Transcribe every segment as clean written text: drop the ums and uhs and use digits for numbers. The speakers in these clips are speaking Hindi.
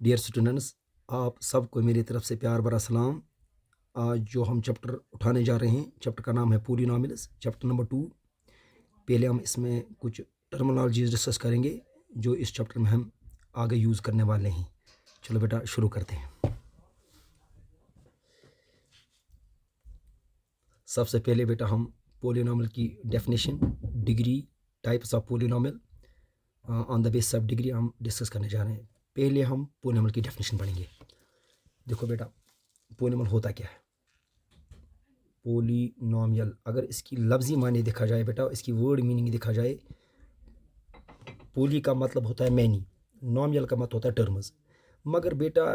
डियर स्टूडेंट्स, आप सबको मेरी तरफ से प्यार भरा सलाम। आज जो हम चैप्टर उठाने जा रहे हैं, चैप्टर का नाम है पॉलिनॉमियल्स, चैप्टर नंबर 2। पहले हम इसमें कुछ टर्मिनोलॉजीज डिस्कस करेंगे जो इस चैप्टर में हम आगे यूज़ करने वाले हैं। चलो बेटा शुरू करते हैं। सबसे पहले बेटा हम पॉलिनॉमियल की definition, degree, types of polynomial on the basis of degree हम डिस्कस करने जा रहे हैं। पहले हम पॉलिनॉमियल की डेफिनेशन पढ़ेंगे। देखो बेटा, पॉलिनॉमियल होता क्या है? पॉलिनॉमियल अगर इसकी लफ्ज़ी माने देखा जाए बेटा, इसकी वर्ड मीनिंग देखा जाए, पोली का मतलब होता है मैनी, नॉमियल का मतलब होता है टर्म्स। मगर बेटा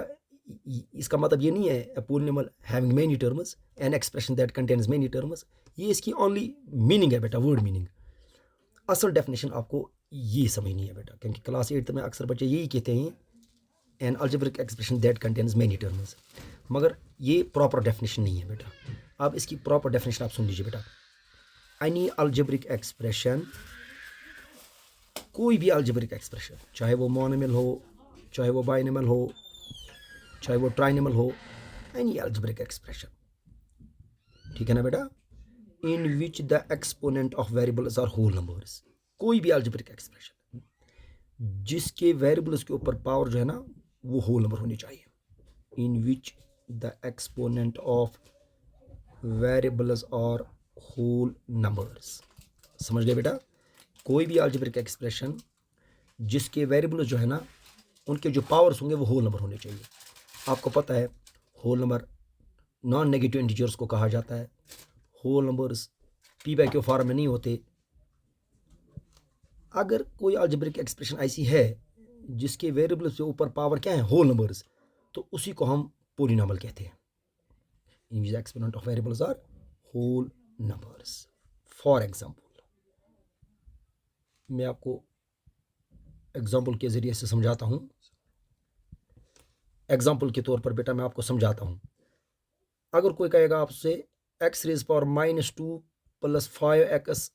इसका मतलब ये नहीं है polynomial having many terms, an expression that contains many terms. ये इसकी ओनली मीनिंग है बेटा, वर्ड मीनिंग। असल डेफिनेशन आपको ये समझनी है बेटा, क्योंकि क्लास 8 में अक्सर बच्चे यही कहते हैं N algebraic expression that contains many terms, मगर ये प्रॉपर डेफिनेशन नहीं है बेटा। अब इसकी प्रॉपर डेफिनेशन आप सुन लीजिए बेटा। एनी अलजेब्रिक एक्सप्रेशन, कोई भी अलजेब्रिक एक्सप्रेशन, चाहे वो मोनोमियल हो, चाहे वो बाइनोमियल हो, चाहे वो ट्राइनोमियल हो, एनी अलजेब्रिक एक्सप्रेशन, ठीक है ना बेटा, in which the exponent of variables are whole numbers. कोई भी अलजेब्रिक एक्सप्रेशन जिसके वेरिएबल्स के ऊपर पावर जो है ना वो होल नंबर होनी चाहिए। In which the exponent of variables are whole numbers. समझ गए बेटा? कोई भी अलजेब्रिक एक्सप्रेशन जिसके वेरिएबल्स जो है ना उनके जो पावर्स होंगे वो होल नंबर होने चाहिए। आपको पता है whole number non negative integers को कहा जाता है। Whole numbers P by Q form में नहीं होते। अगर कोई अलजेब्रिक एक्सप्रेशन ऐसी है जिसके वेरिएबल्स के ऊपर पावर क्या है, होल नंबर्स, तो उसी को हम पॉलिनॉमियल कहते हैं। In which the exponent of variables are whole numbers. For example, मैं आपको एग्जाम्पल के ज़रिए से समझाता हूँ। एग्जाम्पल के तौर पर बेटा मैं आपको समझाता हूँ। अगर कोई कहेगा आपसे एक्स रेज पावर -2 + 5x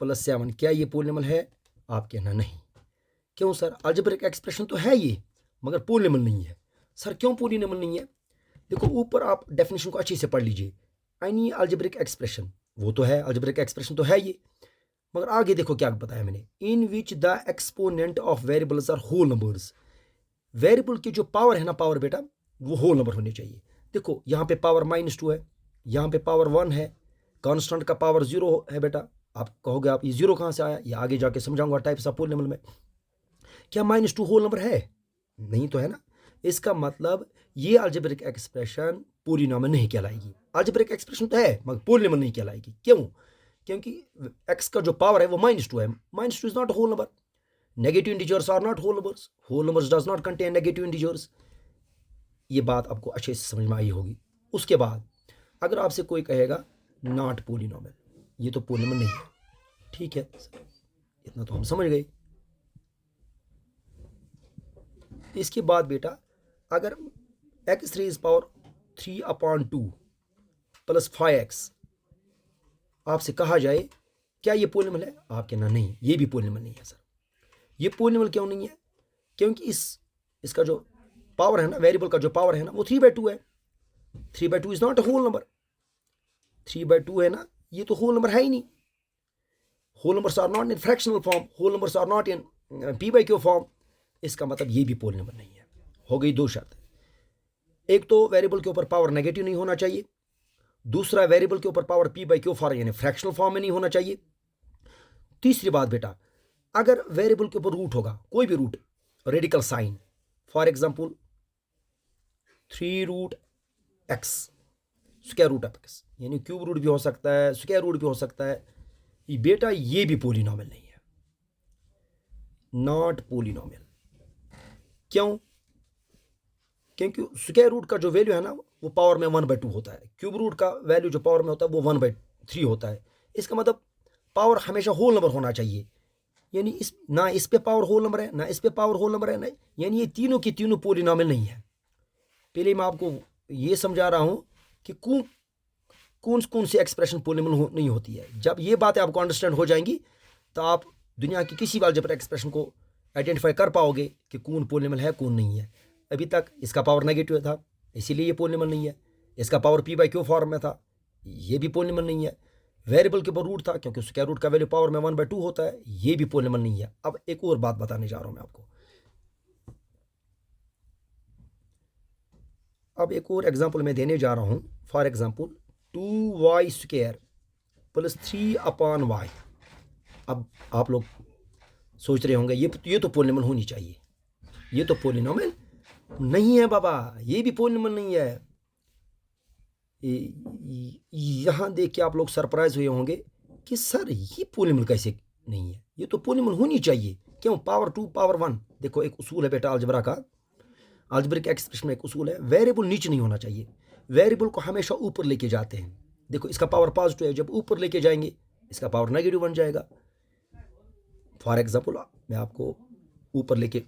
+ 7, क्या ये पॉलिनॉमियल है? आप कहना नहीं। क्यों सर? अलजेब्रिक एक्सप्रेशन तो है ये, मगर पॉलिनॉमियल नहीं है। सर क्यों पॉलिनॉमियल नहीं है? देखो ऊपर आप डेफिनेशन को अच्छे से पढ़ लीजिए। एनी अलजेब्रिक एक्सप्रेशन, वो तो है, अलजेब्रिक एक्सप्रेशन तो है ये, मगर आगे देखो क्या बताया मैंने। In which the exponent of variables are whole numbers. Variable की जो पावर है ना, पावर बेटा वो होल नंबर होने चाहिए। देखो यहाँ पे पावर -2 है, यहाँ पे पावर 1 है, कांस्टेंट का पावर 0 है बेटा। आप कहोगे आप ये 0 कहाँ से आया? ये आगे जाके समझाऊंगा टाइप्स ऑफ पॉलिनॉमियल में। क्या -2 होल नंबर है? नहीं तो है ना। इसका मतलब ये अलजेब्रिक एक्सप्रेशन पॉलिनॉमियल नहीं कहलाएगी। अलजेब्रिक एक्सप्रेशन तो है मगर पॉलिनॉमियल नहीं कहलाएगी। क्यों? क्योंकि x का जो पावर है वो -2 है। -2 is not whole number. Negative integers are not whole numbers. Whole numbers does not contain negative integers. ये बात आपको अच्छे से समझ में आई होगी। उसके बाद अगर आपसे कोई कहेगा नॉट पॉलिनॉमियल, ये तो पॉलिनॉमियल नहीं है, ठीक है, इतना तो हम समझ गए। इसके बाद बेटा अगर x रेज पावर 3/2 + 5x आपसे कहा जाए क्या ये पॉलिनॉमियल है? आप कहना नहीं, ये भी पॉलिनॉमियल नहीं है। सर ये पॉलिनॉमियल क्यों नहीं है? क्योंकि इसका जो पावर है ना, वेरिएबल का जो पावर है ना वो 3/2 है। 3/2 is not a whole number. 3/2 है ना, ये तो होल नंबर है ही नहीं। Whole numbers are not in fractional form, whole numbers are not in p/q form. इसका मतलब ये भी पॉलिनॉमियल नहीं है। हो गई दो शर्त। एक तो वेरिएबल के ऊपर पावर नेगेटिव नहीं होना चाहिए, दूसरा वेरिएबल के ऊपर पावर p/q फॉर्म यानी फ्रैक्शनल फॉर्म में नहीं होना चाहिए। तीसरी बात बेटा, अगर वेरिएबल के ऊपर रूट होगा, कोई भी root, radical sign, for example 3√x, √x, यानी क्यूब रूट भी हो सकता है, स्क्वायर रूट भी हो सकता है। ये बेटा ये भी पॉलिनॉमियल नहीं है, नॉट पॉलिनॉमियल। क्यों? क्योंकि स्क्वायर रूट का जो वैल्यू है ना वो पावर में 1/2 होता है। क्यूब रूट का वैल्यू जो पावर में होता है वो 1/3 होता है। इसका मतलब पावर हमेशा होल नंबर होना चाहिए। यानी ना इस पे पावर होल नंबर है, ना इस पे पावर होल नंबर है, ना, यानी ये तीनों की तीनों पॉलिनॉमियल नहीं है। पहले मैं आपको ये समझा रहा हूं कि कौन कौन सी एक्सप्रेशन पॉलिनॉमियल नहीं होती है। जब ये बातें आपको अंडरस्टैंड हो जाएंगी तो आप दुनिया की किसी भी अलजेब्रिक एक्सप्रेशन को आइडेंटिफाई कर पाओगे कि कौन पॉलिनॉमियल है कौन नहीं है। अभी तक इसका पावर नेगेटिव था, इसीलिए ये पॉलिनॉमियल नहीं है। इसका power P by Q form में था, ये भी पॉलिनॉमियल नहीं है। वेरिएबल के ऊपर रूट था, क्योंकि स्क्वायर रूट का वैल्यू पावर में 1/2 होता है, ये भी पॉलिनॉमियल नहीं है। अब एक और बात बताने जा रहा हूं मैं आपको। अब एक और एग्जांपल मैं देने जा रहा हूं। For example 2y² + 3/y। अब आप लोग सोच रहे होंगे ये तो पॉलिनॉमियल होनी चाहिए, ये तो पॉलिनॉमियल नहीं है बाबा, ये भी पॉलिनॉमियल नहीं है। यहां देख के आप लोग सरप्राइज हुए होंगे कि सर ये पॉलिनॉमियल कैसे नहीं है, ये तो पॉलिनॉमियल होनी चाहिए। क्यों? Power 2 power 1। देखो एक उसूल है बेटा अलजेब्रा का, अलजेब्रिक एक्सप्रेशन में एक उसूल है, वेरिएबल नीचे नहीं होना चाहिए, वेरिएबल को हमेशा ऊपर लेके जाते हैं। देखो इसका पावर पॉजिटिव है, जब ऊपर लेके जाएंगे इसका पावर नेगेटिव बन जाएगा। फॉर एग्जाम्पल मैं आपको ऊपर लेके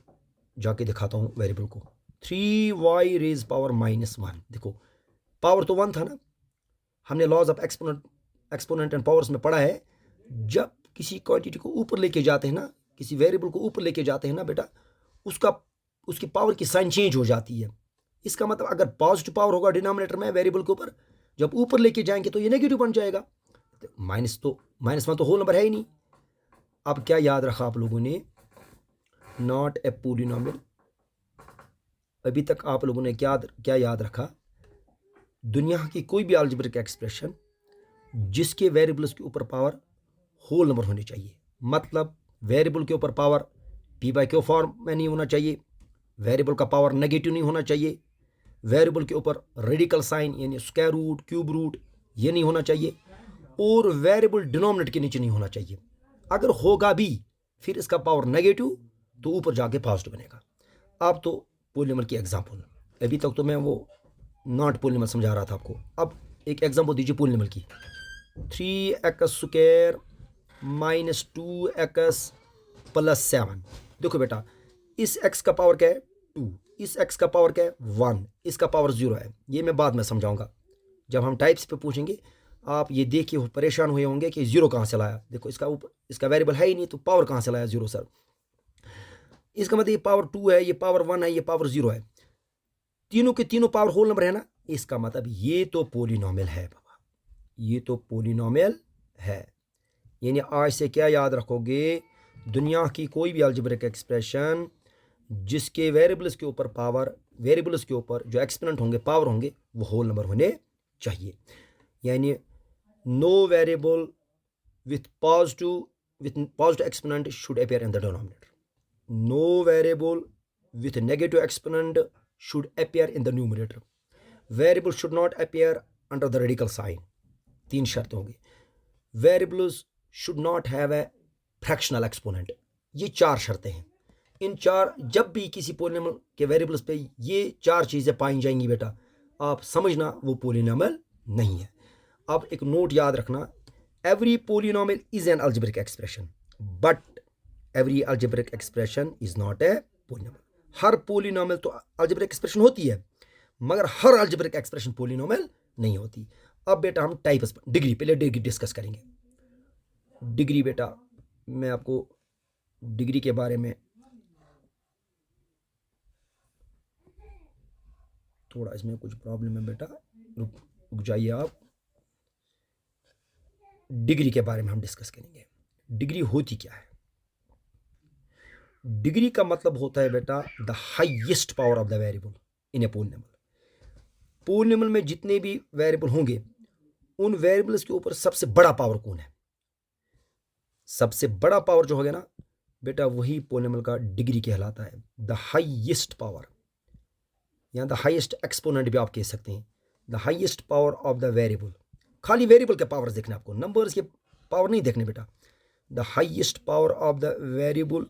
जाके दिखाता हूँ वेरिएबल को। 3y⁻⁻1। देखो पावर तो 1 था ना, हमने laws of exponent and powers में पढ़ा है। जब किसी क्वांटिटी को ऊपर लेके जाते हैं ना, किसी वेरिएबल को ऊपर लेके जाते हैं ना बेटा, उसकी पावर की साइन चेंज हो जाती है। इसका मतलब अगर पॉजिटिव पावर होगा डिनोमिनेटर में वेरिएबल के ऊपर, जब ऊपर लेके जाएंगे तो ये नेगेटिव बन जाएगा। -1 तो होल नंबर है ही नहीं। अब क्या याद रखा आप लोगों ने? Not a polynomial. अभी तक आप लोगों ने क्या याद रखा? दुनिया की कोई भी अलजेब्रिक एक्सप्रेशन जिसके वेरिएबल्स के ऊपर पावर होल नंबर होने चाहिए, मतलब वेरिएबल के ऊपर पावर p/q फॉर्म में नहीं होना चाहिए, वेरिएबल का पावर नेगेटिव नहीं होना चाहिए, वेरिएबल के ऊपर रेडिकल साइन यानी स्क्वायर रूट, क्यूब रूट ये नहीं होना चाहिए, और वेरिएबल डिनोमिनेटर के नीचे नहीं होना चाहिए। अगर होगा भी फिर इसका पावर नेगेटिव तो ऊपर जाके पॉजिटिव बनेगा। अब तो पॉलिनॉमियल की एग्जांपल, अभी तक तो मैं वो नॉट पॉलिनॉमियल समझा रहा था आपको। अब एक एग्जांपल दीजिए पॉलिनॉमियल की। 3x² - 2x + 7। देखो बेटा इस x का पावर क्या है? 2, इस x का पावर क्या है? 1, इसका पावर 0 है। ये मैं बाद में समझाऊंगा, जब हम टाइप्स पे पूछेंगे। आप ये देख के परेशान हुए होंगे कि 0 कहाँ से लाया। देखो इसका वेरिएबल है ही नहीं तो पावर कहाँ से लाया 0 सर? इसका मतलब ये पावर 2 है, ये पावर 1 है, ये पावर 0 है, तीनों के तीनों पावर होल नंबर है ना। इसका मतलब ये तो पॉलिनॉमियल है बाबा, ये तो पॉलिनॉमियल है। यानी आज से क्या याद रखोगे? दुनिया की कोई भी अलजेब्रिक एक्सप्रेशन जिसके वेरिएबल्स के ऊपर जो एक्सपोनेंट होंगे, पावर होंगे, वो होल नंबर होने चाहिए। यानी no variable with positive exponent should appear in the denominator, no variable with negative exponent should appear in the numerator, variable should not appear under the radical sign। 3 शर्तें होंगी। variables should not have a fractional exponent। ये 4 शर्तें हैं। इन 4 जब भी किसी पॉलिनॉमियल के वेरिएबल्स पे ये 4 चीज़ें पाई जाएंगी बेटा, आप समझना वो पॉलिनॉमियल नहीं है। अब एक नोट याद रखना, every polynomial is an algebraic expression but every algebraic expression is not a polynomial। Her polynomial तो अलजेब्रिक एक्सप्रेशन होती है, मगर हर अलजेब्रिक एक्सप्रेशन पॉलिनॉमियल नहीं होती। अब बेटा हम टाइप्स पर पहले डिग्री डिस्कस करेंगे। डिग्री बेटा मैं आपको डिग्री के बारे में थोड़ा, इसमें कुछ प्रॉब्लम है बेटा, रुक जाइए आप। डिग्री के बारे में हम डिस्कस करेंगे। डिग्री होती क्या है? डिग्री का मतलब होता है बेटा the highest power of the variable in A polynomial. Polynomial में जितने भी वेरिएबल होंगे उन वेरिएबल्स के ऊपर सबसे बड़ा पावर कौन है? सबसे बड़ा पावर जो होगा ना बेटा, वही पॉलिनॉमियल का डिग्री कहलाता है। द हाईएस्ट पावर या द हाईएस्ट एक्सपोनेंट भी आप कह सकते हैं। The highest power of the variable, खाली वेरिएबल के पावर्स देखने आपको, नंबर्स के पावर नहीं देखने बेटा। The highest power of the variable,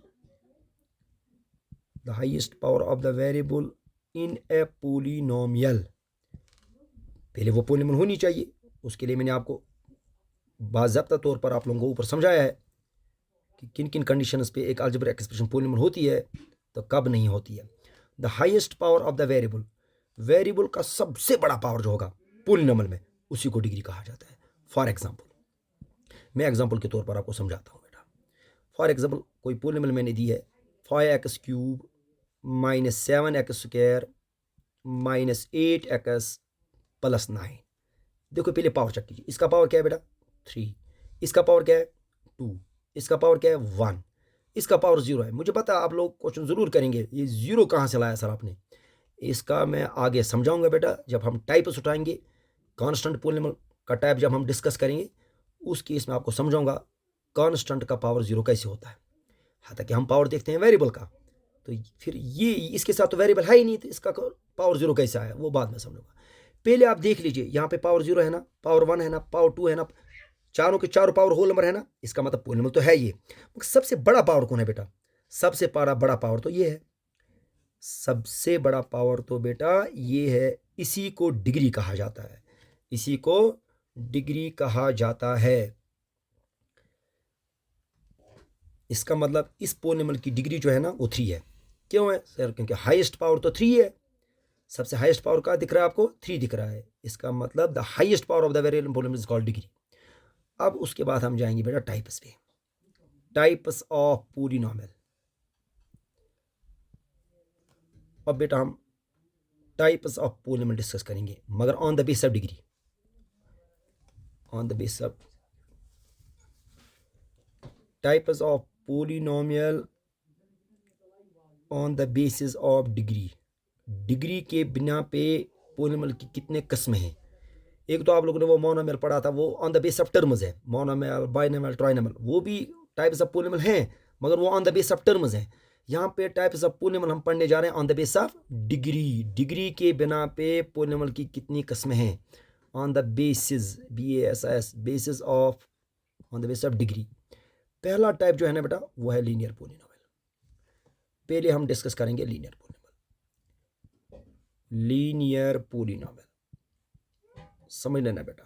the highest power of the variable in a polynomial। पहले वो पॉलिनॉमियल होनी चाहिए। उसके लिए मैंने आपको बाज़ाब्ता तौर पर आप लोगों को ऊपर समझाया है कि किन किन कंडीशंस पे एक अलजेब्रिक एक्सप्रेशन पॉलिनॉमियल होती है तो कब नहीं होती है। The highest power of the variable, variable का सबसे बड़ा पावर जो होगा पॉलिनॉमियल में, उसी को डिग्री कहा जाता है। फॉर एग्जाम्पल मैं एग्जाम्पल के तौर पर आपको समझाता हूँ बेटा। फॉर एग्जाम्पल कोई पॉलिनॉमियल मैंने दी है 5x³ - 7x² minus 8x plus 9। देखो पहले पावर चेक कीजिए, इसका पावर क्या है बेटा 3, इसका पावर क्या है 2, इसका पावर क्या है 1, इसका पावर 0 है। मुझे पता आप लोग क्वेश्चन ज़रूर करेंगे ये 0 कहाँ से लाया सर आपने। इसका मैं आगे समझाऊंगा बेटा, जब हम टाइप्स उठाएंगे कांस्टेंट पॉलिनॉमियल का टाइप जब हम डिस्कस करेंगे उस केस में आपको समझाऊंगा कांस्टेंट का पावर 0 कैसे होता है। हालांकि हम पावर देखते हैं वेरिएबल का, तो फिर ये इसके साथ तो वेरिएबल है ही नहीं, तो इसका पावर 0 कैसे आया वो बाद में समझूंगा। पहले आप देख लीजिए यहाँ पे पावर 0 है ना, पावर 1 है ना, पावर 2 है ना, चारों के चारों पावर होल नंबर है ना, इसका मतलब पॉलिनॉमियल तो है ये। सबसे बड़ा पावर कौन है बेटा, सबसे बड़ा पावर तो ये है, सबसे बड़ा पावर तो बेटा ये है। इसी को डिग्री कहा जाता है, इसी को डिग्री कहा जाता है। इसका मतलब इस पॉलिनॉमियल की डिग्री जो है ना वो 3 है। क्यों है सर, क्योंकि हाईएस्ट पावर तो 3 है। सबसे हाईएस्ट पावर का दिख रहा है आपको 3 दिख रहा है, इसका मतलब the highest power of the variable polynomial is called degree. अब उसके बाद हम जाएंगे बेटा टाइप्स पे, टाइप्स ऑफ पॉलिनॉमियल। अब बेटा हम टाइप्स ऑफ पॉलिनॉमियल डिस्कस करेंगे मगर on the basis of degree, on the basis of types of polynomial on the basis of degree. Degree के बिना पे पॉलिनॉमियल की कितने किस्में हैं। एक तो आप लोगों ने वो मोनोमियल पढ़ा था, वो on the basis of terms है, मोनोमियल बाइनोमियल ट्राइनोमियल, वो भी टाइप्स ऑफ पॉलिनॉमियल हैं मगर वो on the basis of terms है। यहाँ पे टाइप्स ऑफ पॉलिनॉमियल हम पढ़ने जा रहे हैं on the basis of degree. Degree के बिना पे पॉलिनॉमियल की कितनी किस्में हैं on the basis, BASIS, basis of, on the basis of degree. पहला टाइप जो है ना बेटा वो है लीनियर पॉलिनॉमियल। पहले हम डिस्कस करेंगे लीनियर पॉलिनॉमियल। लीनियर पॉलिनॉमियल समझ लेना बेटा,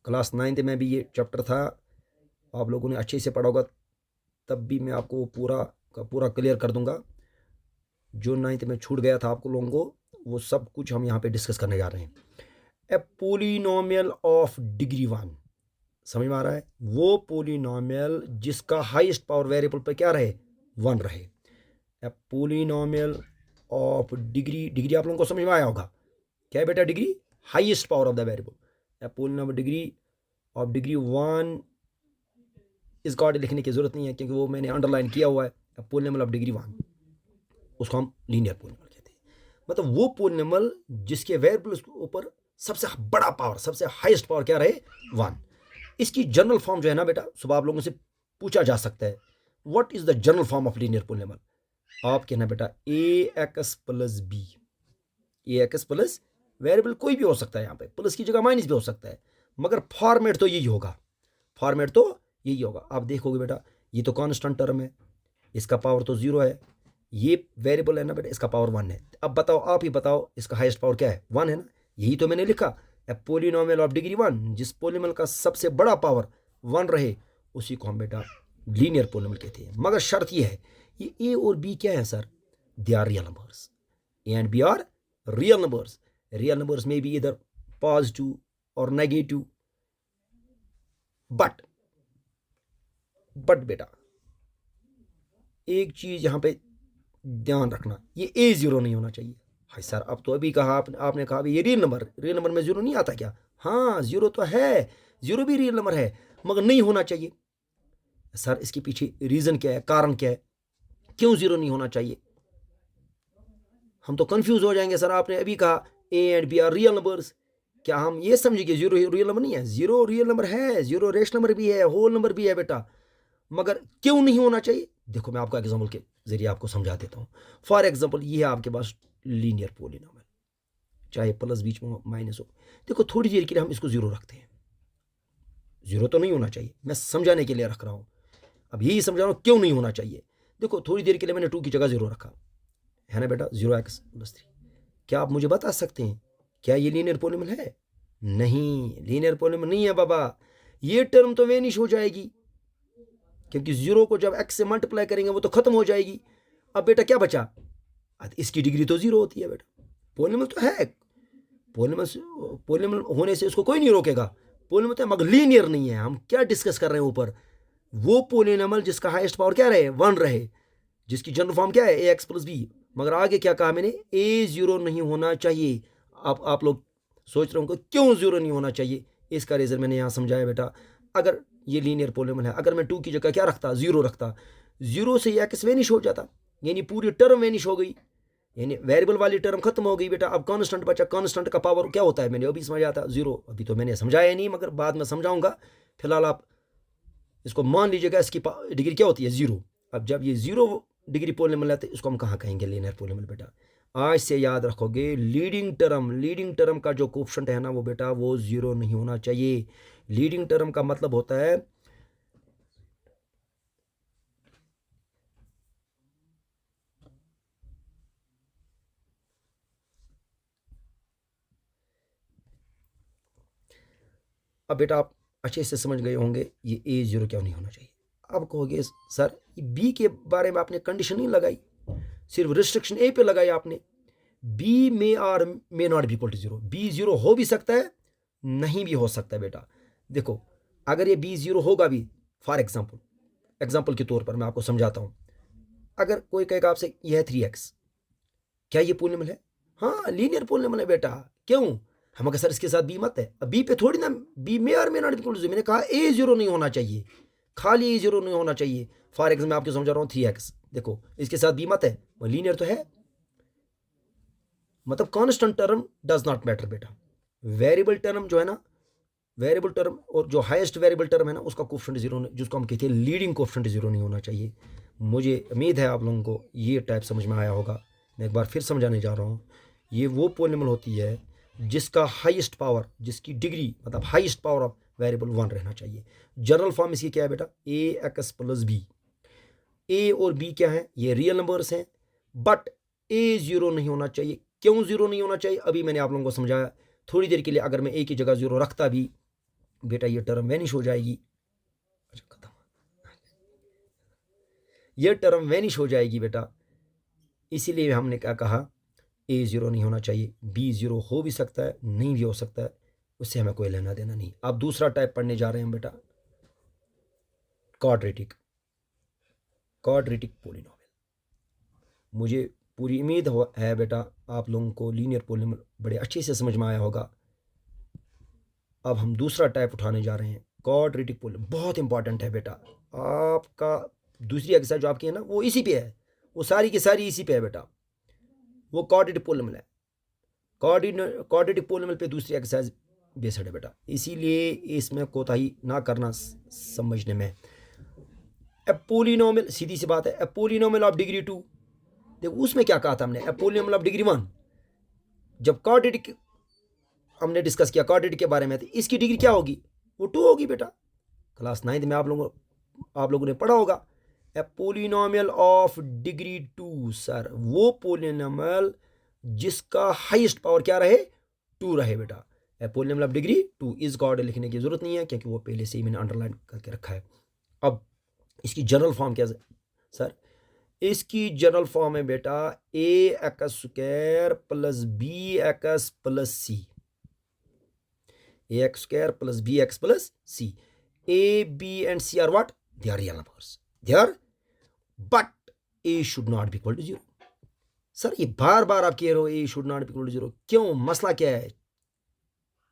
क्लास 9th में भी ये चैप्टर था, आप लोगों ने अच्छे से पढ़ा होगा, तब भी मैं आपको पूरा का पूरा क्लियर कर दूंगा। जो 9th में छूट गया था आपको लोगों को वो सब कुछ हम यहाँ पे डिस्कस करने जा रहे हैं। ए पॉलिनॉमियल ऑफ डिग्री 1, समझ में आ रहा है, वो पॉलिनॉमियल जिसका हाईएस्ट पावर वेरिएबल पे क्या रहे 1 रहे। ए पॉलिनॉमियल ऑफ डिग्री, डिग्री आप लोगों को समझ में आया होगा क्या है बेटा, degree highest power of the variable. A polynomial degree of degree 1 इस गॉड लिखने की जरूरत नहीं है क्योंकि वो मैंने अंडरलाइन किया हुआ है। पॉलिनॉमियल ऑफ डिग्री 1 उसको हम लीनियर पॉलिनॉमियल कहते हैं। मतलब वो पॉलिनॉमियल जिसके वेरिएबल के ऊपर सबसे बड़ा पावर, सबसे हाईएस्ट पावर क्या रहे 1। इसकी जनरल फॉर्म जो है ना बेटा, सुबह आप लोगों से पूछा जा सकता है what is the general form of linear polynomial. आप कहना बेटा AX plus B, AX plus variable कोई भी हो सकता है, यहाँ पे प्लस की जगह माइनस भी हो सकता है मगर फॉर्मेट तो यही होगा, फॉर्मेट तो यही होगा। आप देखोगे बेटा ये तो कांस्टेंट टर्म है, इसका पावर तो 0 है, ये वेरिएबल है ना बेटा, इसका पावर 1 है। अब बताओ, आप ही बताओ इसका हाईएस्ट पावर क्या है 1 है ना, यही तो मैंने लिखा। ए पॉलिनॉमियल ऑफ डिग्री 1, जिस पॉलिनॉमियल का सबसे बड़ा पावर 1 रहे उसी को हम बेटा लीनियर पॉलिनॉमियल कहते हैं। मगर शर्त ये है, ये A और B क्या है sir, they are real numbers. A and B are real numbers. Real numbers में भी इधर पॉजिटिव और नेगेटिव, बट बेटा एक चीज यहां पे ध्यान रखना, ये A0 नहीं होना चाहिए। हाय सर अब तो अभी कहा आपने कहा ये रियल नंबर में 0 नहीं आता क्या। हाँ 0 तो है, 0 भी रियल नंबर है मगर नहीं होना चाहिए। सर इसके पीछे रीजन क्या है, कारण क्या है, क्यों 0 नहीं होना चाहिए। हम तो कंफ्यूज हो जाएंगे। सर आपने अभी कहा A and B are real numbers, क्या हम ये समझेंगे 0 रियल नंबर नहीं है। 0 रियल नंबर है, 0 रेशनल नंबर भी है, होल नंबर भी है बेटा, मगर क्यों नहीं होना चाहिए। देखो मैं आपको एग्जाम्पल के जरिए आपको समझा देता हूँ। फॉर एग्जाम्पल ये है आपके पास लीनियर पॉलिनॉमियल, चाहे प्लस बीच में माइनस हो। देखो थोड़ी देर के लिए हम इसको 0 रखते हैं, 0 तो नहीं होना चाहिए, मैं समझाने के लिए रख रहा हूँ। अब यही समझा रहा हूँ क्यों नहीं होना चाहिए। देखो थोड़ी देर के लिए मैंने 2 की जगह 0 रखा है ना बेटा, 0x प्लस 3। क्या आप मुझे बता सकते हैं क्या ये लीनियर पॉलिनॉमियल है? नहीं, लीनियर पॉलिनॉमियल नहीं है बाबा। ये टर्म तो वेनिश हो जाएगी क्योंकि 0 को जब x से मल्टीप्लाई करेंगे वो तो खत्म हो जाएगी। अब बेटा क्या बचा, इसकी डिग्री तो 0 होती है बेटा। पॉलिनॉमियल तो है, पॉलिनॉमियल होने से उसको कोई नहीं रोकेगा, पॉलिनॉमियल तो मगर लीनियर नहीं है। हम क्या डिस्कस कर रहे हैं ऊपर, वो पॉलिनॉमियल जिसका हाईएस्ट पावर क्या रहे 1 रहे, जिसकी जनरल फॉर्म क्या है AX प्लस B, मगर आगे क्या कहा मैंने, ए ज़ीरो नहीं होना चाहिए। आप लोग सोच रहे होंगे क्यों ज़ीरो नहीं होना चाहिए, इसका रीज़न मैंने यहाँ समझाया बेटा। अगर ये लीनियर पॉलीनॉमियल है, अगर मैं 2 की जगह क्या रखता, ज़ीरो रखता, ज़ीरो से एक्स वेनिश हो जाता, यानी पूरी टर्म वेनिश हो गई, यानी वेरिएबल वाली टर्म खत्म हो गई बेटा। अब कांस्टेंट बचा, कांस्टेंट का पावर क्या होता है मैंने अभी समझाया था, ज़ीरो। अभी तो मैंने समझाया नहीं, मगर बाद में समझाऊंगा। फिलहाल आप इसको मान लीजिएगा, इसकी डिग्री क्या होती है, ज़ीरो। अब जब ये 0 डिग्री पॉलीनॉमियल है तो इसको हम कहाँ कहेंगे, लीनियर पॉलीनॉमियल बेटा। आज से याद रखोगे, लीडिंग टर्म का जो कोएफिशिएंट है ना वो बेटा, वो 0 नहीं होना चाहिए। लीडिंग टर्म का मतलब होता है अब बेटा आप अच्छे से समझ गए होंगे ये ए ज़ीरो क्यों नहीं होना चाहिए। अब कहोगे सर ये बी के बारे में आपने कंडीशन नहीं लगाई, सिर्फ रिस्ट्रिक्शन ए पे लगाई आपने। बी में और may not B equal to zero, B zero हो भी सकता है, नहीं भी हो सकता है बेटा। देखो अगर ये बी ज़ीरो होगा भी, फॉर एग्जाम्पल के तौर पर मैं आपको समझाता हूँ। अगर कोई कहेगा आपसे यह है 3x, क्या ये पॉलीनॉमियल है? हाँ लीनियर पॉलीनॉमियल है बेटा। क्यों? हम अगर सर इसके साथ बी मत है, अब बी पे थोड़ी ना, बी में और may not equal to zero. मैंने कहा ए ज़ीरो नहीं होना चाहिए, खाली ए ज़ीरो नहीं होना चाहिए। फॉर एग्जाम्पल मैं आपको समझा रहा हूँ 3x, देखो इसके साथ बी मत है, वो लीनियर तो है, मतलब constant term does not matter बेटा। वेरिएबल टर्म जो है ना, वेरिएबल टर्म और जो हाईएस्ट वेरिएबल टर्म है ना, उसका कोएफिशिएंट जीरो, जिसको हम कहते हैं लीडिंग कोएफिशिएंट जीरो नहीं होना चाहिए। मुझे उम्मीद है आप लोगों को ये टाइप समझ में आया होगा। मैं एक बार फिर समझाने जा रहा हूँ। ये वो पॉलीनॉमियल होती है जिसका हाईएस्ट पावर, जिसकी डिग्री मतलब हाईएस्ट पावर ऑफ वेरिएबल 1 रहना चाहिए। जनरल फॉर्म इसकी क्या है बेटा, ए एक्स प्लस बी। ए और बी क्या है, ये रियल नंबर्स हैं, बट ए ज़ीरो नहीं होना चाहिए। क्यों ज़ीरो नहीं होना चाहिए, अभी मैंने आप लोगों को समझाया। थोड़ी देर के लिए अगर मैं ए की जगह ज़ीरो रखता भी बेटा, ये टर्म वैनिश हो जाएगी। अच्छा खत्म, ये टर्म वैनिश हो जाएगी बेटा। इसीलिए हमने क्या कहा, ए ज़ीरो नहीं होना चाहिए, बी ज़ीरो हो भी सकता है, नहीं भी हो सकता है, उससे हमें कोई लेना देना नहीं। अब दूसरा टाइप पढ़ने जा रहे हैं हम बेटा, क्वाड्रेटिक पॉलीनॉमियल। मुझे पूरी उम्मीद है बेटा आप लोगों को लीनियर पॉलीनॉमियल बड़े अच्छे से समझ में आया होगा। अब हम दूसरा टाइप उठाने जा रहे हैं, क्वाड्रेटिक पॉलीनॉमियल। बहुत इंपॉर्टेंट है बेटा, आपका दूसरी एक्सरसाइज जो आपकी है ना वो इसी पे है, वो सारी की सारी इसी पे है बेटा। वो क्वाड्रेटिक पॉलीनॉमियल है, क्वाड्रेटिक पॉलीनॉमियल पे दूसरी एक्सरसाइज बेस्ड है बेटा। इसीलिए इसमें कोताही ना करना समझने में। ए पॉलीनॉमियल, सीधी सी बात है, ए पॉलीनॉमियल ऑफ डिग्री 2। देखो उसमें क्या कहा था हमने, ए पॉलीनॉमियल ऑफ डिग्री 1। जब क्वाड्रेटिक हमने डिस्कस किया क्वाड्रेटिक के बारे में, तो इसकी डिग्री क्या होगी, वो 2 होगी बेटा। क्लास 9th में आप लोगों ने पढ़ा होगा। ए पॉलीनॉमियल ऑफ डिग्री 2 सर, वो पॉलीनॉमियल जिसका हाईएस्ट पावर क्या रहे, 2 रहे बेटा। ए पॉलीनॉमियल ऑफ डिग्री 2 इस गॉड लिखने की जरूरत नहीं है, क्योंकि वो पहले से ही मैंने अंडरलाइन करके रखा है। अब इसकी जनरल फॉर्म क्या सर, इसकी जनरल फॉर्म है बेटा A X square plus B X plus C. A X square plus B X plus C. A B and C are what, they are real numbers, they are, but A should not B equal to 0। Sir ये बार बार आप कह रहे हो A should not B equal to 0, क्यों, मसला क्या है,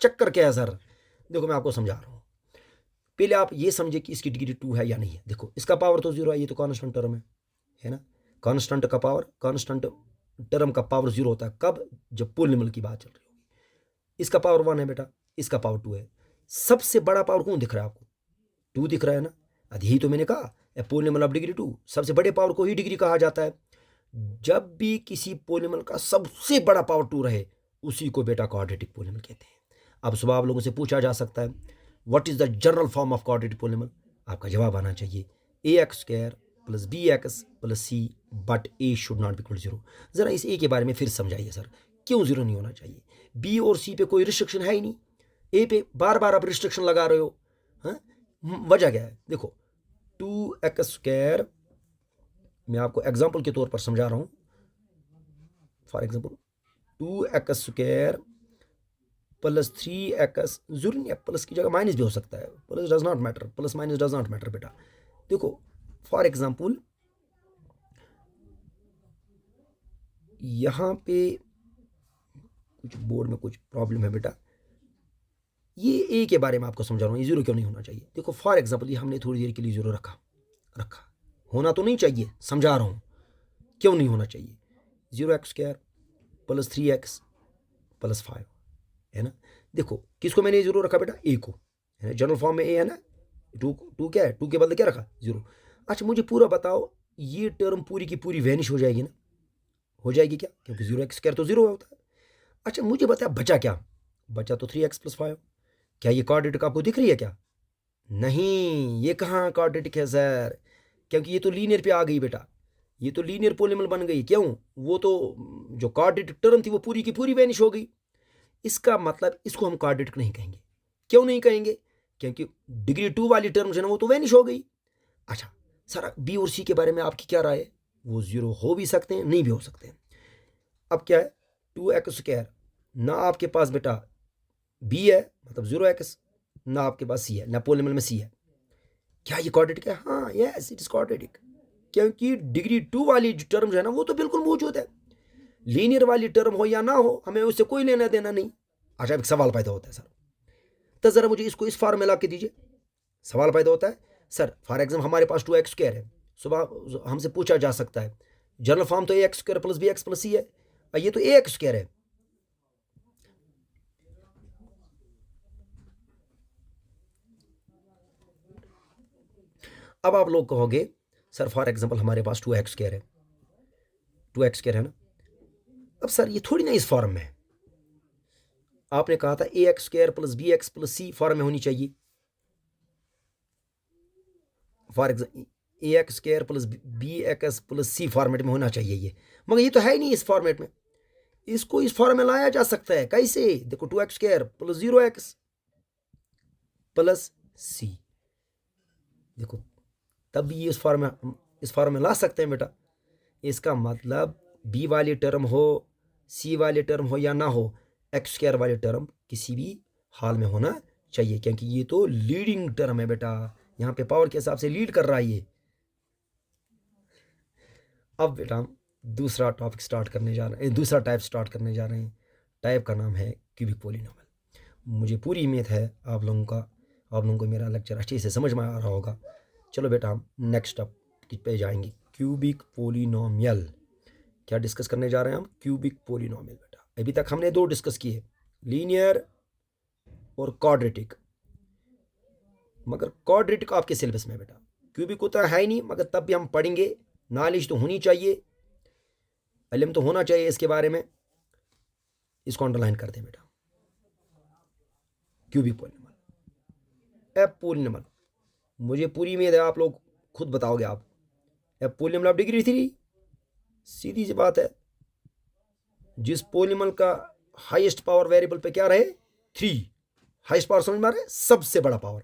चक्कर क्या है सर? देखो मैं आपको समझा रहा हूं। पहले आप ये समझे कि इसकी डिग्री 2 है या नहीं है। देखो इसका पावर तो 0 है, ये तो कांस्टेंट टर्म है ना। कांस्टेंट का पावर, कांस्टेंट टर्म का पावर 0 होता है कब, जब पॉलीनॉमियल की बात चल रही होगी। इसका पावर 1 है बेटा, इसका पावर 2 है। सबसे बड़ा पावर कौन दिख रहा है आपको, 2 दिख रहा है ना। यही तो मैंने कहा, पॉलीनॉमियल ऑफ डिग्री 2, सबसे बड़े पावर को ही डिग्री कहा जाता है। जब भी किसी पॉलीनॉमियल का सबसे बड़ा पावर 2 रहे, उसी को बेटा क्वाड्रेटिक पॉलीनॉमियल कहते हैं। अब सुबह आप लोगों से पूछा जा सकता है what is the general form of quadratic polynomial, आपका जवाब आना चाहिए A X square plus B X plus C, but A should not B equal to 0। जरा इस ए के बारे में फिर समझाइए सर, क्यों 0 नहीं होना चाहिए? बी और सी पे कोई रिस्ट्रिक्शन है ही नहीं, ए पे बार बार आप रिस्ट्रिक्शन लगा रहे हो। हाँ, वजह क्या है? देखो 2x स्क्वायर, मैं आपको एग्जाम्पल के तौर पर समझा रहा हूं। For example 2x square plus 3x, जरूरी नहीं है प्लस की जगह माइनस भी हो सकता है, plus does not matter, plus minus does not matter बेटा। देखो फॉर एग्जाम्पल यहाँ पे कुछ बोर्ड में कुछ प्रॉब्लम है बेटा, ये ए के बारे में आपको समझा रहा हूँ, ये जीरो क्यों नहीं होना चाहिए। देखो फॉर एग्जाम्पल ये हमने थोड़ी देर के लिए जीरो रखा, होना तो नहीं चाहिए, समझा रहा हूँ क्यों नहीं होना चाहिए। 0x² + 3x + 5 है ना। देखो किसको मैंने जीरो रखा बेटा, ए को, है ना, जनरल फॉर्म में ए है ना। टू क्या है, टू के बदले क्या रखा, जीरो। अच्छा मुझे पूरा बताओ, ये टर्म पूरी की पूरी वैनिश हो जाएगी ना, हो जाएगी क्या, क्योंकि 0x² तो जीरो होता है। अच्छा मुझे बता बचा क्या, बचा तो 3x + 5। क्या ये क्वाड्रेटिक आपको दिख रही है क्या, नहीं, ये कहाँ क्वाड्रेटिक है सर, क्योंकि ये तो लीनियर पे आ गई बेटा, ये तो लीनियर पॉलीनॉमियल बन गई। क्यों, वो तो जो क्वाड्रेटिक टर्म थी वो पूरी की पूरी वैनिश हो गई। इसका मतलब इसको हम क्वाड्रेटिक नहीं कहेंगे। क्यों नहीं कहेंगे, क्योंकि डिग्री 2 वाली टर्म है ना वो तो वैनिश हो गई। अच्छा सर बी और सी के बारे में आपकी क्या राय है, वो जीरो हो भी सकते हैं नहीं भी हो सकते हैं। अब क्या है 2x², ना आपके पास बेटा बी है मतलब 0x, ना आपके पास सी है, ना पॉलीनॉमियल में सी है। क्या ये क्वाड्रेटिक है, हाँ यस इट इज क्वाड्रेटिक, क्योंकि डिग्री 2 वाली जो टर्म है ना वो तो बिल्कुल मौजूद है। लीनियर वाली टर्म हो या ना हो हमें उससे कोई लेना देना नहीं। अच्छा एक सवाल पैदा होता है सर, तो जरा मुझे इसको इस फॉर्म में ला के दीजिए। सवाल पैदा होता है सर, फॉर एग्जाम्पल हमारे पास 2x² है, सुबह हमसे पूछा जा सकता है जनरल फॉर्म तो ax² + bx + c है, ये तो ax² है। अब आप लोग कहोगे सर फॉर एग्जाम्पल हमारे पास 2x² है, 2x² है ना। अब सर ये थोड़ी ना इस फॉर्म में है, आपने कहा था ax² + bx + c फॉर्म में होनी चाहिए। For example ax² + bx + c format में होना चाहिए ये, मगर ये तो है ही नहीं इस फॉर्मेट में। इसको इस फॉर्म में लाया जा सकता है कैसे, देखो 2x² + 0x + c, देखो तब भी इस फॉर्म में ला सकते हैं बेटा। इसका मतलब बी वाली टर्म हो, सी वाली टर्म हो या ना हो, x² वाली टर्म किसी भी हाल में होना चाहिए, क्योंकि ये तो लीडिंग टर्म है बेटा, यहाँ पे पावर के हिसाब से लीड कर रहा है ये। अब बेटा हम दूसरा टॉपिक स्टार्ट करने जा रहे हैं, दूसरा टाइप स्टार्ट करने जा रहे हैं। टाइप का नाम है क्यूबिक पॉलीनॉमियल। मुझे पूरी उम्मीद है आप लोगों को मेरा लेक्चर अच्छे से समझ में आ रहा होगा। चलो बेटा हम नेक्स्ट टॉपिक पे जाएंगे, क्यूबिक पॉलीनॉमियल। क्या डिस्कस करने जा रहे हैं हम, क्यूबिक पॉलीनॉमियल बेटा। अभी तक हमने दो डिस्कस किए, लीनियर और क्वाड्रेटिक, मगर क्वाड्रेटिक आपके सिलेबस में बेटा, क्यूबिक होता है ही नहीं, मगर तब भी हम पढ़ेंगे, नॉलेज तो होनी चाहिए, इल्म तो होना चाहिए इसके बारे में। इसको अंडरलाइन कर दें बेटा, क्यूबिक पॉलीनॉमियल। एफ पॉलीनॉमियल, मुझे पूरी उम्मीद है आप लोग खुद बताओगे आप, एफ पॉलीनॉमियल ऑफ डिग्री 3, सीधी सी बात है, जिस पॉलीनॉमियल का हाईएस्ट पावर वेरिएबल पे क्या रहे 3, हाईएस्ट पावर समझ में आ रहा है, सबसे बड़ा पावर।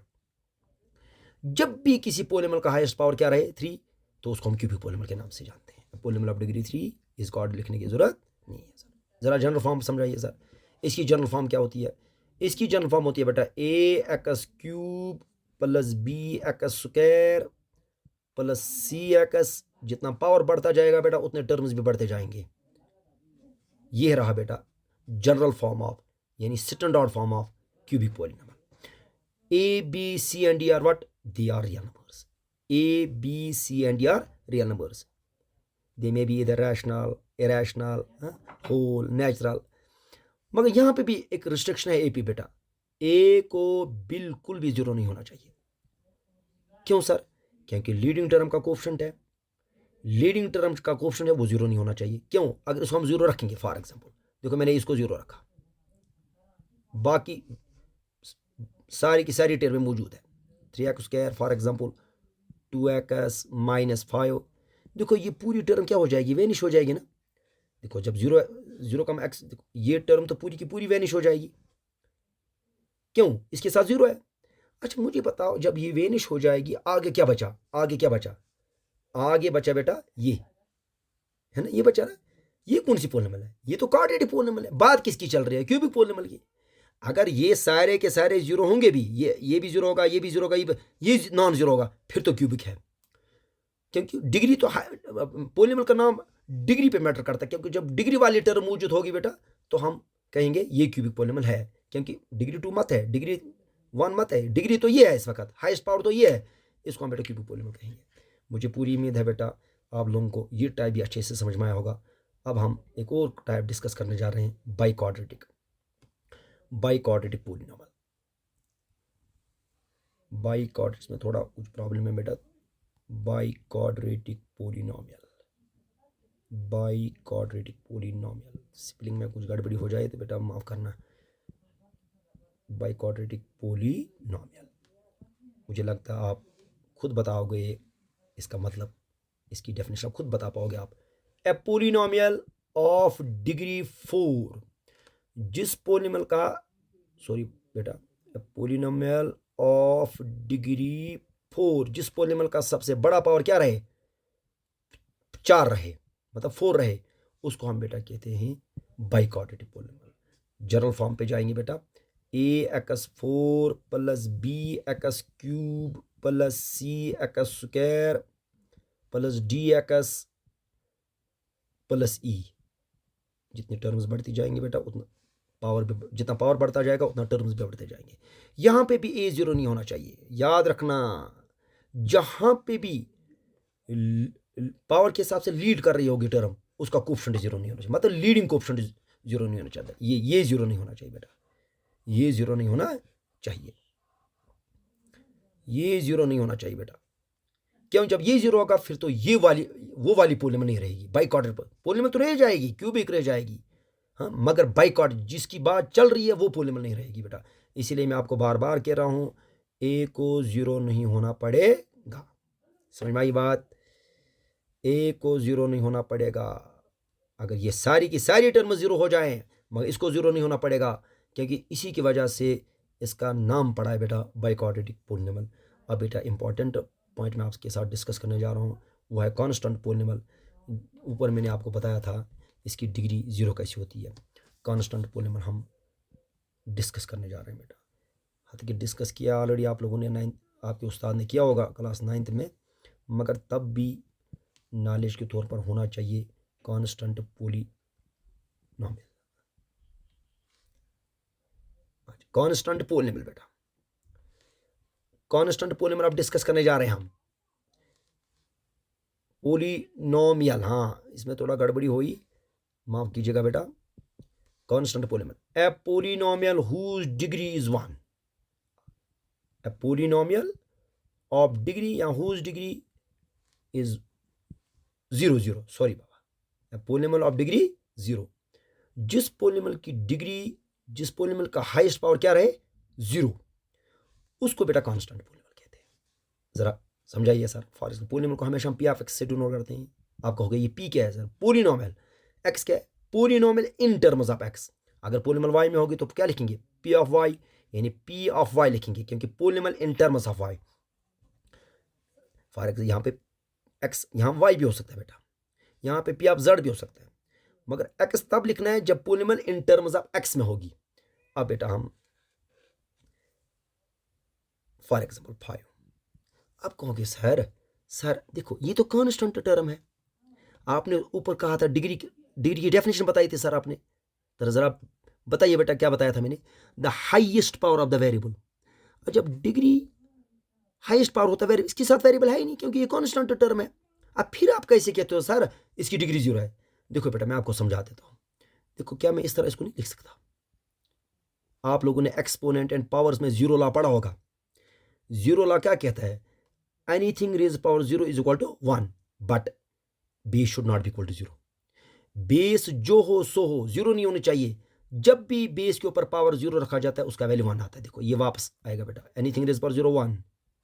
जब भी किसी पॉलीनॉमियल का हाईएस्ट पावर क्या रहे 3, तो उसको हम क्यूबिक पॉलीनॉमियल के नाम से जानते हैं। पॉलीनॉमियल ऑफ डिग्री 3, इसको और लिखने की जरूरत नहीं है सर। जरा जनरल फॉर्म समझाइए सर, इसकी जनरल फॉर्म क्या होती है। इसकी जनरल फॉर्म होती है बेटा ax³ + bx² + cx, जितना पावर बढ़ता जाएगा बेटा उतने टर्म्स भी बढ़ते जाएंगे। ये रहा बेटा जनरल फॉर्म ऑफ, यानी standard form of cubic polynomial. A, B, C and D are what? They are real numbers. A, B, C and D are real numbers. They may be either rational, irrational, whole, natural. मगर यहाँ पे भी एक रिस्ट्रिक्शन है ए पे बेटा, ए को बिल्कुल भी जीरो नहीं होना चाहिए। क्यों सर, क्योंकि लीडिंग टर्म का कोएफिशिएंट है, लीडिंग टर्म का कोएफिशिएंट है वो जीरो नहीं होना चाहिए। क्यों, अगर इसको हम जीरो रखेंगे, फॉर एग्जांपल देखो मैंने इसको जीरो रखा, बाकी सारी की सारी टर्म मौजूद है, 3x² फॉर एग्जांपल 2x - 5, देखो ये पूरी टर्म क्या हो जाएगी, वैनिश हो जाएगी ना। देखो जब जीरो कम एक्स, देखो ये टर्म तो पूरी की पूरी वैनिश हो जाएगी। क्यों, इसके साथ जीरो है। अच्छा मुझे बताओ जब ये वैनिश हो जाएगी आगे क्या बचा, आगे बचा बेटा ये है ना, ये बचा ना, ये कौन सी पॉलीनॉमियल है, ये तो क्वाड्रेटिक पॉलीनॉमियल है। बात किसकी चल रही है, क्यूबिक पॉलीनॉमियल की। अगर ये सारे के सारे जीरो होंगे भी, ये भी जीरो होगा, ये भी जीरो होगा, ये नॉन जीरो होगा, फिर तो क्यूबिक है। क्योंकि डिग्री तो पॉलीनॉमियल का नाम डिग्री पे मैटर करता है, क्योंकि जब डिग्री वाली टर्म मौजूद होगी बेटा तो हम कहेंगे ये क्यूबिक पॉलिनॉमियल है, क्योंकि डिग्री 2 मत है, डिग्री 1 मत है, डिग्री तो ये है, इस वक्त हाईएस्ट पावर तो ये है, इसको हम बेटा क्यूबिक पॉलिनॉमियल कहेंगे। मुझे पूरी उम्मीद है बेटा आप लोगों को ये टाइप भी अच्छे से समझ में आया होगा। अब हम एक और टाइप डिस्कस करने जा रहे हैं, by quadratic polynomial. By quadratics में थोड़ा कुछ प्रॉब्लम है बेटा। बाई क्वाड्रेटिक पॉलिनॉमियल स्पेलिंग में कुछ गड़बड़ी हो जाए तो बेटा माफ करना। बाई क्वाड्रेटिक पॉलिनॉमियल, मुझे लगता है आप खुद बताओगे इसका मतलब, इसकी डेफिनेशन खुद बता पाओगे आप। ए पॉलिनॉमियल ऑफ डिग्री 4, जिस पॉलिनॉमियल का ए पॉलिनॉमियल ऑफ डिग्री 4, जिस पॉलिनॉमियल का सबसे बड़ा पावर क्या रहे, 4 रहे, मतलब 4 रहे, उसको हम बेटा कहते हैं by quadratic polynomial. General form पे जाएंगे बेटा, ax4 plus bx cube plus cx square plus dx plus e। जितनी टर्म्स बढ़ती जाएंगे बेटा उतना पावर भी, जितना पावर बढ़ता जाएगा उतना टर्म्स भी बढ़ते जाएंगे। यहां पे भी a 0 नहीं होना चाहिए, याद रखना। जहां पे भी पावर के हिसाब से लीड कर रही होगी टर्म, उसका कोएफिशिएंट 0 नहीं होना चाहिए, मतलब लीडिंग कोएफिशिएंट 0 नहीं होना चाहिए। ये 0 नहीं होना चाहिए बेटा, ये 0 नहीं होना चाहिए, ये 0 नहीं होना चाहिए बेटा। क्यों? जब ये 0 होगा फिर तो ये वाली वो वाली पॉलिनॉमियल नहीं रहेगी, बाई क्वाड्रेटिक पॉलिनॉमियल तो रह जाएगी, क्यूबिक रह जाएगी, हाँ, मगर बाई क्वाड्रेटिक जिसकी बात चल रही है वो पॉलिनॉमियल नहीं रहेगी बेटा। इसीलिए मैं आपको बार बार कह रहा हूं ए को 0 नहीं होना पड़ेगा। समझ में आई बात? ए को 0 नहीं होना पड़ेगा। अगर ये सारी की सारी टर्म 0 हो जाएं मगर इसको 0 नहीं होना पड़ेगा, क्योंकि इसी की वजह से इसका नाम पड़ा है बेटा बाई क्वाड्रेटिक पॉलिनॉमियल। अब बेटा इंपॉर्टेंट पॉइंट मैं आपके साथ डिस्कस करने जा रहा हूँ, वो है कांस्टेंट पॉलिनॉमियल। ऊपर मैंने आपको बताया था इसकी डिग्री 0 कैसी होती है। कांस्टेंट पॉलिनॉमियल हम डिस्कस करने जा रहे हैं बेटा। हालांकि डिस्कस किया ऑलरेडी आप लोगों ने, 9th आपके उस्ताद ने किया होगा क्लास 9th में, मगर तब भी नॉलेज के तौर पर होना चाहिए कांस्टेंट पॉलिनॉमियल। कांस्टेंट पॉलिनॉमियल बेटा, कांस्टेंट पॉलिनॉमियल अब डिस्कस करने जा रहे हैं हम। पॉलिनॉमियल, हाँ इसमें थोड़ा गड़बड़ी हुई, माफ कीजिएगा बेटा। Constant polynomial, a polynomial whose degree is 1, a polynomial of degree या हुज डिग्री इज 0 0, सॉरी बाबा, ए पॉलिनॉमियल ऑफ डिग्री 0, जिस पॉलिनॉमियल की डिग्री, जिस पॉलिनॉमियल का हाईएस्ट पावर क्या रहे 0, उसको बेटा कांस्टेंट पॉलिनॉमियल कहते हैं। जरा समझाइए सर। फॉर एग्जाम्पल पॉलिनॉमियल को हमेशा हम पी ऑफ एक्स से डिनोट करते हैं। आप कहोगे ये पी क्या है सर? पॉलिनॉमियल, एक्स क्या है? Polynomial in terms of x. अगर पॉलिनॉमियल वाई में होगी तो क्या लिखेंगे? पी ऑफ वाई, यानी पी ऑफ वाई लिखेंगे, क्योंकि polynomial in terms of y. For example यहाँ पे एक्स, यहाँ वाई भी हो सकता है बेटा, यहाँ पे पी ऑफ जेड भी हो सकता है, मगर एक्स तब लिखना है जब polynomial in terms of x में होगी। अब बेटा हम फॉर एग्जाम्पल 5, अब कहोगे सर देखो ये तो कांस्टेंट टर्म है, आपने ऊपर कहा था डिग्री की डेफिनेशन बताई थी सर आपने, तो जरा बताइए बेटा क्या बताया था मैंने? The highest power of the variable. जब डिग्री हाईएस्ट पावर होता है, इसके साथ वेरिएबल है ही नहीं क्योंकि ये कांस्टेंट टर्म है। अब फिर आप कैसे कहते हो सर इसकी डिग्री 0 है? देखो बेटा मैं आपको समझा देता हूं। देखो क्या मैं इस तरह इसको नहीं लिख सकता? आप लोगों ने एक्सपोनेंट एंड पावर्स में 0 लॉ पढ़ा होगा। 0 लॉ क्या कहता है? Anything raise power 0 is equal to 1, but base should not B equal to 0। Base जो हो सो हो, 0 नहीं होनी चाहिए। जब भी बेस के ऊपर पावर 0 रखा जाता है उसका वैल्यू 1 आता है। देखो ये वापस आएगा बेटा, एनीथिंग रेज पावर 0 1,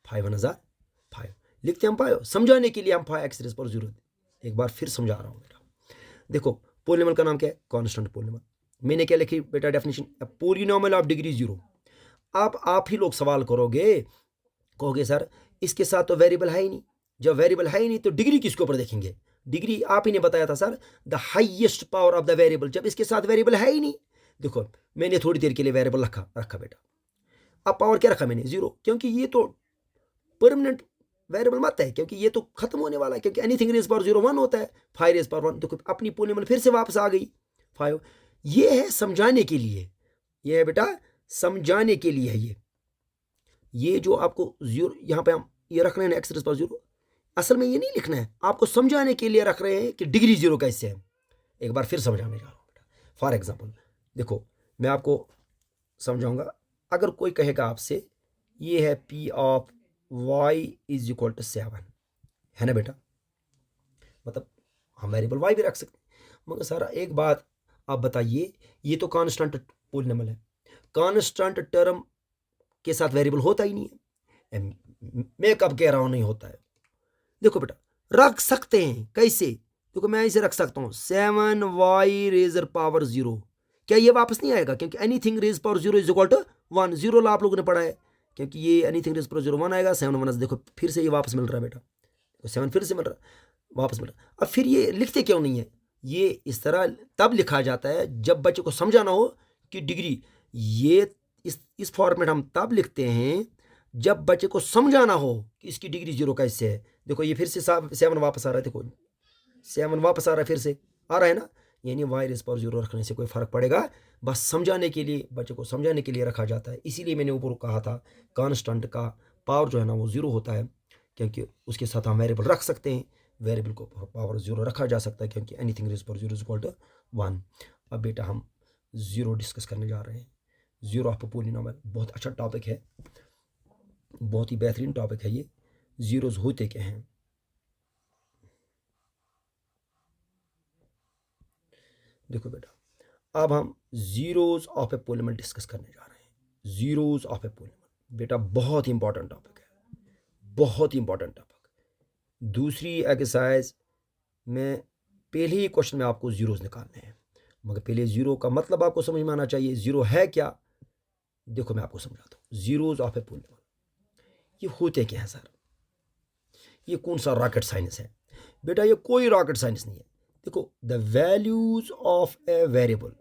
5 1 5 लिखते हम 5, समझाने के लिए हम 5x रेज पावर 0 एक बार फिर समझा रहा हूं बेटा। देखो पॉलिनॉमियल का नाम क्या है? Constant polynomial. मैंने क्या लिखी बेटा डेफिनेशन? Polynomial of degree 0। अब आप ही लोग सवाल करोगे, कहोगे सर इसके साथ तो वेरिएबल है ही नहीं। जब वेरिएबल है ही नहीं तो डिग्री किसके ऊपर देखेंगे? डिग्री आप ही ने बताया था sir the highest power of the variable, जब इसके साथ वेरिएबल है ही नहीं। देखो मैंने थोड़ी देर के लिए वेरिएबल रखा बेटा, अब पावर क्या रखा मैंने? 0, क्योंकि ये तो परमानेंट वेरिएबल मत है, क्योंकि ये तो खत्म होने वाला है, क्योंकि एनीथिंग रेज पावर 0 1 होता है, 5 रेज पावर 1, देखो अपनी पॉलीनॉमियल फिर से वापस आ गई 5। ये है समझाने के लिए, ये है बेटा समझाने के लिए है ये जो आपको 0 यहाँ पे हम ये रख रहे हैं एक्स रेज पावर 0, असल में ये नहीं लिखना है, आपको समझाने के लिए रख रहे हैं कि डिग्री 0 कैसे है। एक बार फिर समझाने जा रहा हूँ बेटा। फॉर एग्जाम्पल देखो मैं आपको समझाऊंगा। अगर कोई कहेगा आपसे ये है P of y is equal to 7, है ना बेटा, मतलब हम वेरिएबल y भी रख सकते हैं, मगर सारा एक बात आप बताइए, ये तो कांस्टेंट पॉलीनॉमियल है, कांस्टेंट टर्म के साथ वेरिएबल होता ही नहीं है। मैं कब कह रहा हूं नहीं होता है, देखो बेटा रख सकते हैं, कैसे, देखो मैं इसे रख सकता हूं 7y रेजर पावर 0, क्या ये वापस नहीं आएगा, क्योंकि anything raise power 0 is equal to 1, 0 ला आप लोगों ने पढ़ा है, क्योंकि ये एनीथिंग रेज पावर 0 1 आएगा, 7 1, देखो फिर से ये वापस मिल रहा है बेटा, 7 फिर से मिल रहा है, वापस मिल रहा है। अब फिर ये लिखते क्यों नहीं है, ये इस तरह तब लिखा जाता है जब बच्चे को समझाना हो कि डिग्री, ये इस फॉर्मेट हम तब लिखते हैं जब बच्चे को समझाना हो कि इसकी डिग्री 0 कैसे है। देखो ये फिर से 7 वापस आ रहा है, देखो 7 वापस आ रहा है, फिर से आ रहा है ना, यानी वाई रेज पावर 0 रखने से कोई फर्क पड़ेगा, बस समझाने के लिए, बच्चे को समझाने के लिए रखा जाता है। इसीलिए मैंने ऊपर कहा था कांस्टेंट का पावर जो है ना वो 0 होता है, क्योंकि उसके साथ हम वेरिएबल रख सकते हैं, वेरिएबल को पावर 0 रखा जा सकता है, क्योंकि anything raise power 0 is equal to 1। अब बेटा हम 0 डिस्कस करने जा रहे हैं, 0 ऑफ पॉलीनॉमियल, बहुत अच्छा टॉपिक है, बहुत ही बेहतरीन टॉपिक है ये। जीरोज होते क्या हैं, देखो बेटा अब हम zeros of A polynomial discuss करने जा रहे हैं। जीरोज ऑफ ए पॉलीनॉमियल बेटा बहुत ही इंपॉर्टेंट टॉपिक है, बहुत ही इंपॉर्टेंट टॉपिक। दूसरी एक्सरसाइज में पहले ही क्वेश्चन में आपको जीरोज निकालने हैं, मगर पहले जीरो का मतलब आपको समझ में आना चाहिए, जीरो है क्या। देखो मैं आपको समझाता हूँ, जीरोज ऑफ ए पॉलीनॉमियल ये होते क्या है सर, ये कौन सा रॉकेट साइंस है बेटा, ये कोई रॉकेट साइंस नहीं है। देखो the values of a variable,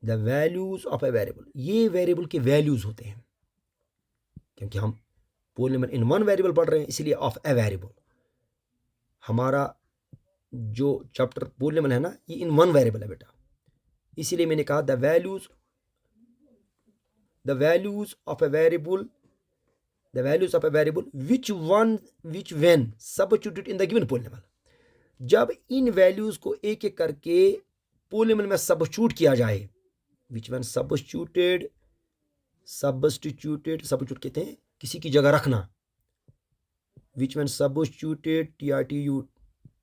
the values of a variable, ये वेरिएबल के वैल्यूज होते हैं, क्योंकि हम पॉलीनॉमियल इन वन वेरिएबल पढ़ रहे हैं, इसलिए ऑफ ए वेरिएबल, हमारा जो चैप्टर पॉलीनॉमियल है ना ये इन वन वेरिएबल है बेटा, इसीलिए मैंने कहा the values of a variable, the values of a variable which when substituted in the given polynomial, जब इन वैल्यूज को एक एक करके पॉलीनॉमियल में सब्स्टिट्यूट किया जाए, which when substitute कहते हैं किसी की जगह रखना, which when substituted TRTU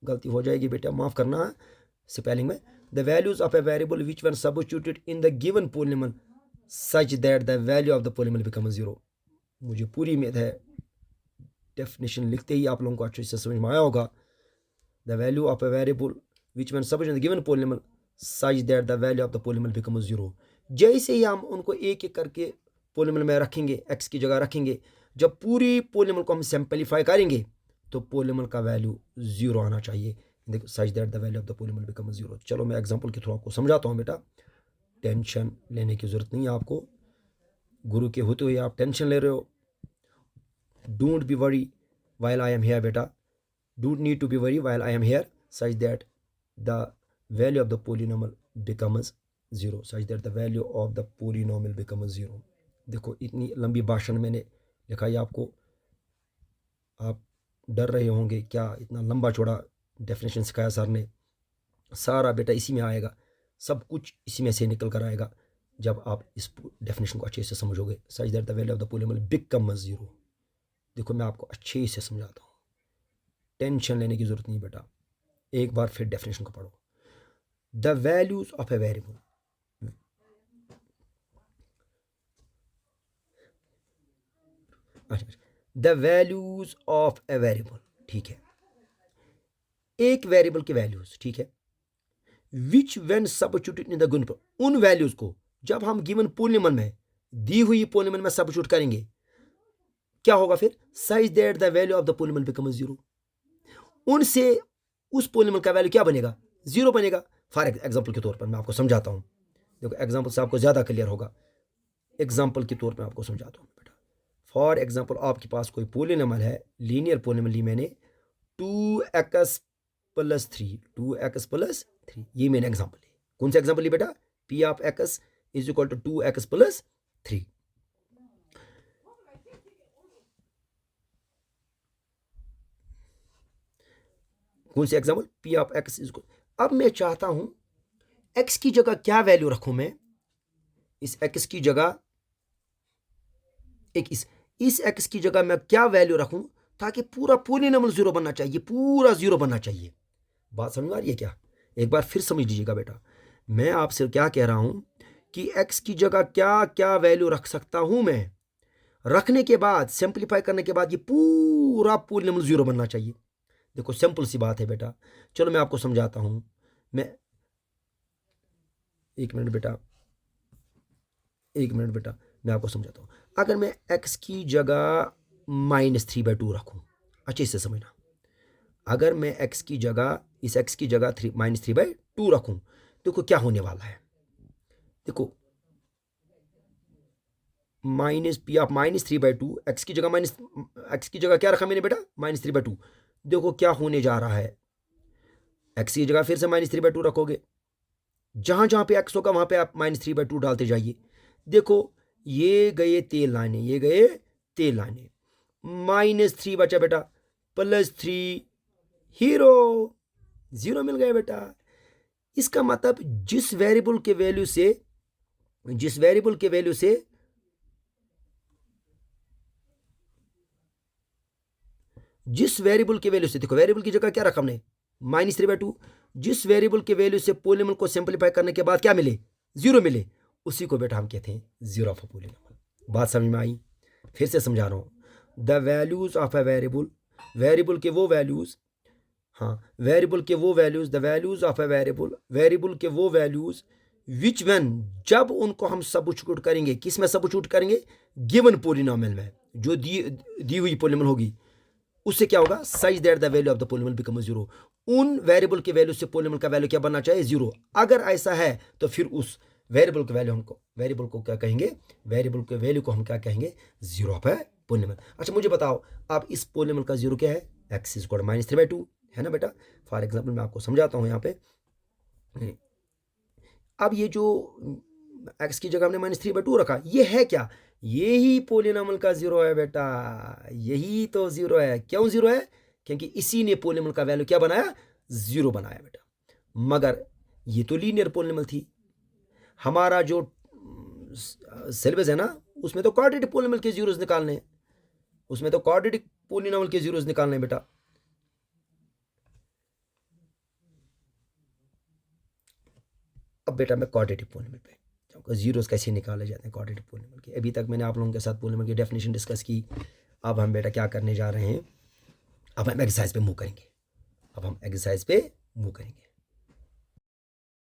गलती हो जाएगी बेटा माफ करना स्पेलिंग में, the values of a variable which when substituted in the given polynomial such that the value of the polynomial becomes 0। मुझे पूरी उम्मीद है डेफिनेशन लिखते ही आप लोगों को अच्छे से समझ में आया होगा। The value of a variable which man substitute in the given polynomial such that the value of the polynomial becomes 0। जैसे ही हम उनको एक एक करके पॉलीनॉमियल में रखेंगे, एक्स की जगह रखेंगे, जब पूरी पॉलीनॉमियल को हम सिंपलीफाई करेंगे तो पॉलीनॉमियल का वैल्यू 0 आना चाहिए। देखो such that the value of the polynomial becomes 0। चलो मैं एग्जांपल के थ्रू आपको समझाता हूँ बेटा, टेंशन लेने की जरूरत नहीं है आपको, गुरु के होते हुए आप टेंशन ले रहे हो। Don't be worry while I am here बेटा, don't need to be worry while I am here such that the value of the polynomial becomes 0, such that the value of the polynomial becomes 0। देखो इतनी लंबी भाषण मैंने लिखा है आपको, आप डर रहे होंगे क्या इतना लंबा चौड़ा डेफिनेशन सिखाया सर ने, सारा बेटा इसी में आएगा, सब कुछ इसी में से निकल कर आएगा जब आप इस डेफिनेशन को अच्छे से समझोगे। Such that the value of the polynomial becomes 0। देखो मैं आपको अच्छे से समझाता हूँ, टेंशन लेने की जरूरत नहीं बेटा, एक बार फिर डेफिनेशन को पढ़ो। The values of a variable, the values of a variable, ठीक है, एक वेरिएबल के वैल्यूज, ठीक है, विच when substituted in the given, उन वैल्यूज को जब हम गिवन पॉलीनॉमियल में दी हुई पॉलीनॉमियल में सबस्टिट्यूट करेंगे क्या होगा फिर, such that the value of the polynomial becomes 0। उनसे उस पॉलीनॉमियल का वैल्यू क्या बनेगा, 0 बनेगा। फॉर एग्जांपल के तौर पर मैं आपको समझाता हूं, देखो एग्जांपल से आपको ज्यादा क्लियर होगा, एग्जांपल के तौर पर आपको समझाता हूं बेटा। फॉर एग्जांपल आपके पास कोई पोलिनोमियल है, लीनियर पोलिनोमियल ली मैंने 2x + 3, 2x + 3, ये मैंने एग्जांपल ली। कौन सा एग्जांपल ली बेटा? p of x is equal to 2x + 3। कौन सा example? p of x is equal. अब मैं चाहता हूं x की जगह क्या वैल्यू रखूं मैं? इस x की जगह एक इस x की जगह मैं क्या वैल्यू रखूं ताकि पूरा पोलिनोमियल 0 बनना चाहिए, पूरा 0 बनना चाहिए। बात समझ में आ रही है क्या? एक बार फिर समझ लीजिएगा बेटा, मैं आपसे क्या कह रहा हूं कि x की जगह क्या क्या वैल्यू रख सकता हूं मैं। रखने के बाद सिंप्लीफाई करने के बाद ये पूरा पोलिनोमियल 0 बनना चाहिए। देखो सिंपल सी बात है बेटा, चलो मैं आपको समझाता हूं। मैं एक मिनट बेटा मैं आपको समझाता हूं। अगर मैं x की जगह -3/2 रखूं, अच्छे से समझना, अगर मैं x की जगह इस x की जगह -3/2 रखूं, देखो क्या होने वाला है। देखो p ऑफ -3/2, x की जगह क्या रखा मैंने बेटा? -3/2। देखो क्या होने जा रहा है, x की जगह फिर से -3/2 रखोगे, जहां जहां पे x होगा वहां पे आप -3/2 डालते जाइए। देखो ये गए तेल लाने, -3 बचा बेटा, +3 हीरो, 0 मिल गया बेटा। इसका मतलब जिस वेरिएबल के वैल्यू से देखो वेरिएबल की जगह क्या रखा हमने? -3/2। जिस वेरिएबल के वैल्यू से पोलिनोमियल को सिंप्लीफाई करने के बाद क्या मिले? 0 मिले, उसी को बेटा हम कहते हैं 0 ऑफ अ पोलिनोमियल। बात समझ में आई? फिर से समझा रहा हूं। The values of a variable, variable के वो values, the values of a variable के वो वैल्यूज विच वन, जब उनको हम सब्स्टिट्यूट करेंगे, किस में सब्स्टिट्यूट करेंगे? गिवन पोलिनोमियल में, जो दी हुई पोलिनोमियल होगी, उससे क्या होगा? Such that the value of the polynomial become 0। उन वेरिएबल के वैल्यू से पोलिनोमियल का वैल्यू क्या बनना चाहिए? 0। अगर ऐसा है तो फिर उस वेरिएबल के वैल्यू वेरिएबल को क्या कहेंगे? वेरिएबल के वैल्यू को हम क्या कहेंगे? 0 ऑफ है पोलिनोमियल। अच्छा मुझे बताओ, अब इस पोलिनोमियल का 0 क्या है? x इज इक्वल टू -3/2 है ना बेटा। फॉर एग्जाम्पल मैं आपको समझाता हूं यहाँ पे। अब ये जो x की जगह हमने -3/2 रखा, ये है क्या? यही पोलिनोमियल का 0 है बेटा, यही तो 0 है। क्यों 0 है? क्योंकि इसी ने पोलिनोमियल का वैल्यू क्या बनाया? 0 बनाया बेटा। मगर ये तो लीनियर पोलिनोमियल थी। हमारा जो सिलेबस है ना, उसमें तो क्वाड्रेटिक पोलिनोमियल के जीरोस निकालने हैं, बेटा। अब बेटा मैं क्वाड्रेटिक पोलिनोमियल पे जाऊंगा, जीरोस कैसे निकाले जाते हैं क्वाड्रेटिक पोलिनोमियल के। अभी तक मैंने आप लोगों के साथ पोलिनोमियल की डेफिनेशन डिस्कस की। अब हम बेटा क्या करने जा रहे हैं? अब हम एक्सरसाइज पे मूव करेंगे।